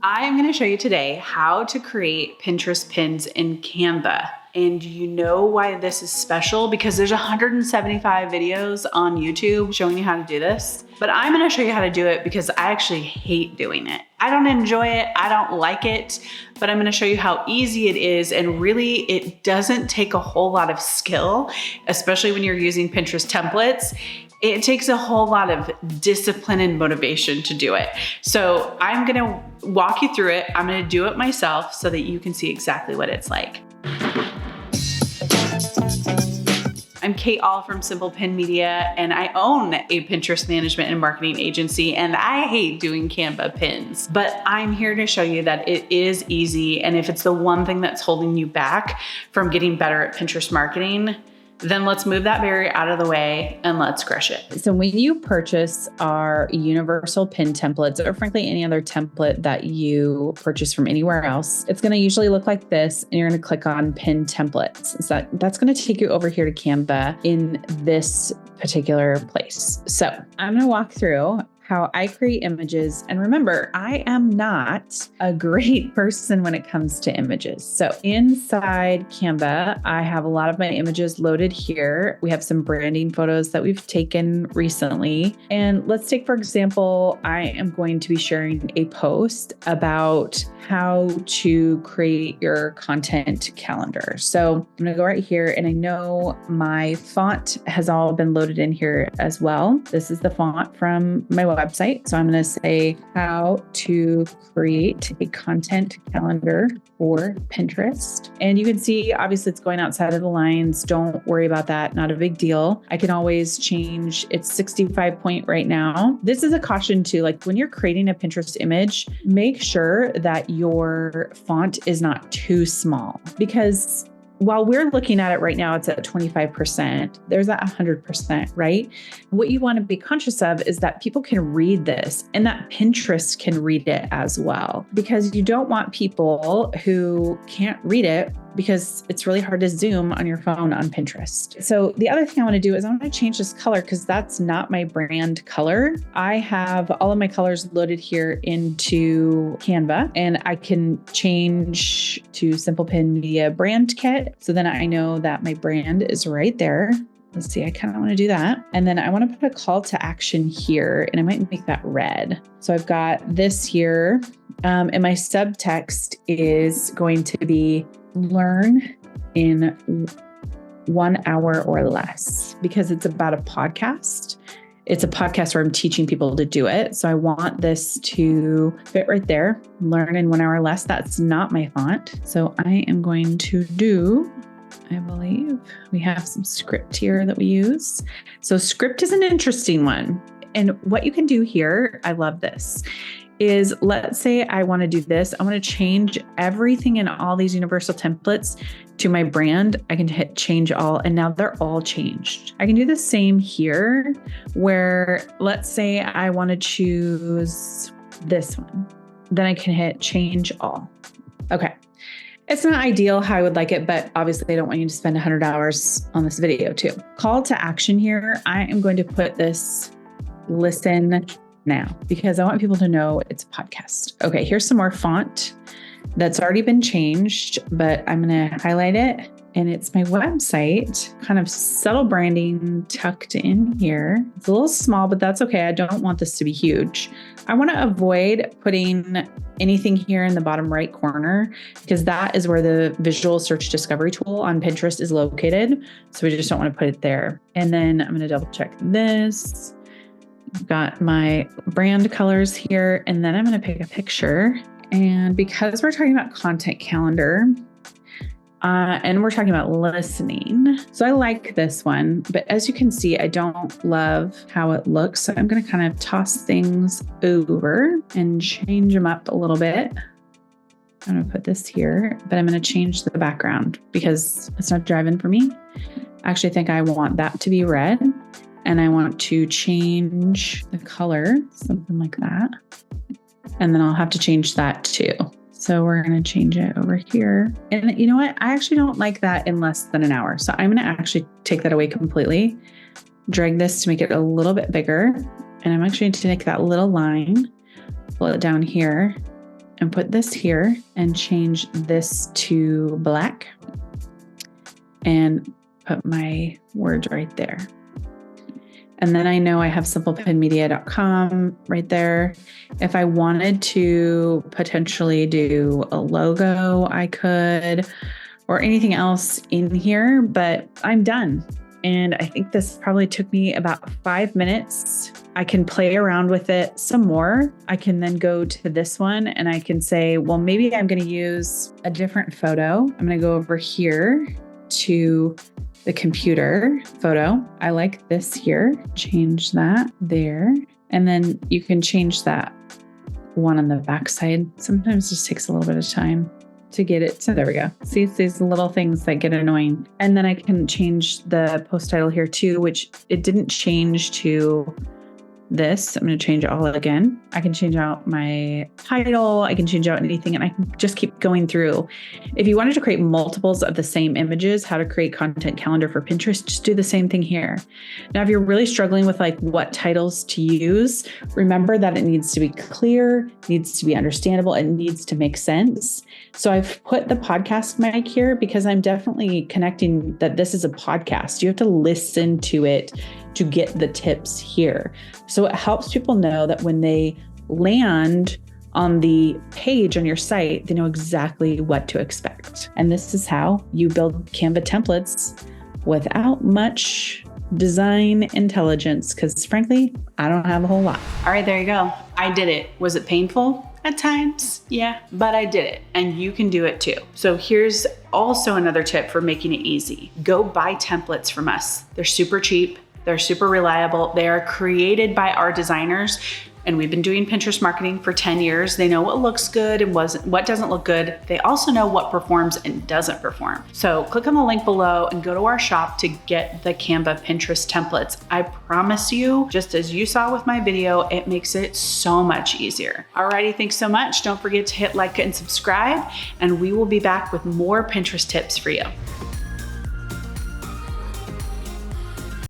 I'm going to show you today how to create Pinterest pins in Canva. And you know why this is special? Because there's 175 videos on YouTube showing you how to do this. But I'm going to show you how to do it because I actually hate doing it. I don't enjoy it. I don't like it. But I'm going to show you how easy it is. And really, it doesn't take a whole lot of skill, especially when you're using Pinterest templates. It takes a whole lot of discipline and motivation to do it. So I'm gonna walk you through it. I'm gonna do it myself so that you can see exactly what it's like. I'm Kate All from Simple Pin Media, and I own a Pinterest management and marketing agency, and I hate doing Canva pins. But I'm here to show you that it is easy, and if it's the one thing that's holding you back from getting better at Pinterest marketing, then let's move that barrier out of the way and let's crush it. So when you purchase our universal pin templates, or frankly, any other template that you purchase from anywhere else, it's going to usually look like this, and you're going to click on pin templates. So that's going to take you over here to Canva in this particular place. So I'm going to walk through how I create images. And remember, I am not a great person when it comes to images. So inside Canva, I have a lot of my images loaded here. We have some branding photos that we've taken recently. And let's take, for example, I am going to be sharing a post about how to create your content calendar. So I'm going to go right here, and I know my font has all been loaded in here as well. This is the font from my website. So I'm going to say how to create a content calendar for Pinterest. And you can see, obviously it's going outside of the lines. Don't worry about that. Not a big deal. I can always change. It's 65 point right now. This is a caution too, like when you're creating a Pinterest image, make sure that your font is not too small, because while we're looking at it right now, it's at 25%. There's that 100%, right? What you want to be conscious of is that people can read this and that Pinterest can read it as well, because you don't want people who can't read it, because it's really hard to zoom on your phone on Pinterest. So the other thing I want to do is I want to change this color, because that's not my brand color. I have all of my colors loaded here into Canva, and I can change to Simple Pin Media Brand Kit. So then I know that my brand is right there. Let's see, I kind of want to do that. And then I want to put a call to action here, and I might make that red. So I've got this here, and my subtext is going to be learn in 1 hour or less, because it's about a podcast. It's a podcast where I'm teaching people to do it. So I want this to fit right there. Learn in 1 hour or less. That's not my font. So I am going to do, I believe we have some script here that we use. So script is an interesting one. And what you can do here, I love this, is let's say I want to do this. I want to change everything in all these universal templates to my brand. I can hit change all, and now they're all changed. I can do the same here, where let's say I want to choose this one. Then I can hit change all. Okay. It's not ideal how I would like it, but obviously I don't want you to spend 100 hours on this video too. Call to action here. I am going to put this listen now, because I want people to know it's a podcast. Okay, here's some more font that's already been changed, but I'm going to highlight it, and it's my website, kind of subtle branding tucked in here. It's a little small, but that's okay. I don't want this to be huge. I want to avoid putting anything here in the bottom right corner, because that is where the visual search discovery tool on Pinterest is located. So we just don't want to put it there. And then I'm going to double check this. I've got my brand colors here, and then I'm going to pick a picture. And because we're talking about content calendar, and we're talking about listening, so I like this one, but as you can see, I don't love how it looks. So I'm going to kind of toss things over and change them up a little bit. I'm going to put this here, but I'm going to change the background because it's not driving for me. I actually think I want that to be red. And I want to change the color, something like that. And then I'll have to change that too. So we're going to change it over here. And you know what? I actually don't like that in less than an hour. So I'm going to actually take that away completely, drag this to make it a little bit bigger. And I'm actually going to take that little line, pull it down here, and put this here and change this to black and put my words right there. And then I know I have simplepinmedia.com right there. If I wanted to potentially do a logo, I could, or anything else in here, but I'm done. And I think this probably took me about 5 minutes. I can play around with it some more. I can then go to this one and I can say, well, maybe I'm going to use a different photo. I'm going to go over here to the computer photo. I like this here. Change that there. And then you can change that one on the back side. Sometimes it just takes a little bit of time to get it. So there we go. See, it's these little things that get annoying. And then I can change the post title here too, which it didn't change to this. I'm going to change it all again. I can change out my title. I can change out anything and I can just keep going through. If you wanted to create multiples of the same images, how to create content calendar for Pinterest, just do the same thing here. Now, if you're really struggling with like what titles to use, remember that it needs to be clear, needs to be understandable, and needs to make sense. So I've put the podcast mic here because I'm definitely connecting that this is a podcast. You have to listen to it to get the tips here. So it helps people know that when they land on the page on your site, they know exactly what to expect. And this is how you build Canva templates without much design intelligence, because frankly, I don't have a whole lot. All right, there you go. I did it. Was it painful? At times, yeah, but I did it and you can do it too. So here's also another tip for making it easy. Go buy templates from us. They're super cheap. They're super reliable. They are created by our designers. And we've been doing Pinterest marketing for 10 years. They know what looks good and what doesn't look good. They also know what performs and doesn't perform. So click on the link below and go to our shop to get the Canva Pinterest templates. I promise you, just as you saw with my video, it makes it so much easier. Alrighty, thanks so much. Don't forget to hit like and subscribe, and we will be back with more Pinterest tips for you.